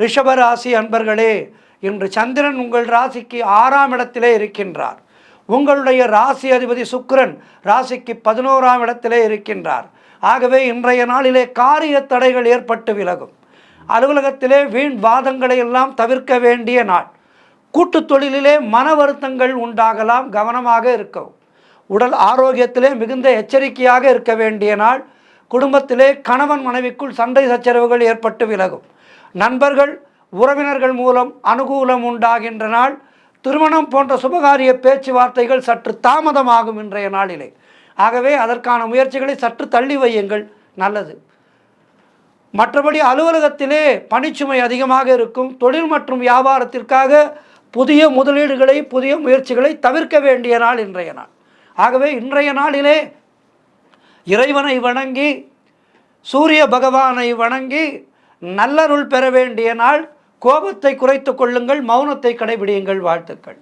ரிஷப ராசி அன்பர்களே, இன்று சந்திரன் உங்கள் ராசிக்கு 6ஆம் இடத்திலே இருக்கின்றார். உங்களுடைய ராசி அதிபதி சுக்கிரன் ராசிக்கு 11ஆம் இடத்திலே இருக்கின்றார். ஆகவே இன்றைய நாளிலே காரிய தடைகள் ஏற்பட்டு விலகும். அலுவலகத்திலே வீண் வாதங்களை எல்லாம் தவிர்க்க வேண்டிய நாள். கூட்டு தொழிலிலே மன வருத்தங்கள் உண்டாகலாம், கவனமாக இருக்கவும். உடல் ஆரோக்கியத்திலே மிகுந்த எச்சரிக்கையாக இருக்க வேண்டிய நாள். குடும்பத்திலே கணவன் மனைவிக்குள் சண்டை சச்சரவுகள் ஏற்பட்டு விலகும். நண்பர்கள் உறவினர்கள் மூலம் அனுகூலம் உண்டாகின்ற நாள். திருமணம் போன்ற சுபகாரிய பேச்சுவார்த்தைகள் சற்று தாமதமாகும் இன்றைய நாளிலே. ஆகவே அதற்கான முயற்சிகளை சற்று தள்ளி வையுங்கள், நல்லது. மற்றபடி அலுவலகத்திலே பணிச்சுமை அதிகமாக இருக்கும். தொழில் மற்றும் வியாபாரத்திற்காக புதிய முதலீடுகளை புதிய முயற்சிகளை தவிர்க்க வேண்டிய நாள் இன்றைய நாள். ஆகவே இன்றைய நாளிலே இறைவனை வணங்கி சூரிய பகவானை வணங்கி நல்லருள் பெற வேண்டிய நாள். கோபத்தை குறைத்து கொள்ளுங்கள், மௌனத்தை கடைபிடியுங்கள். வாழ்த்துக்கள்.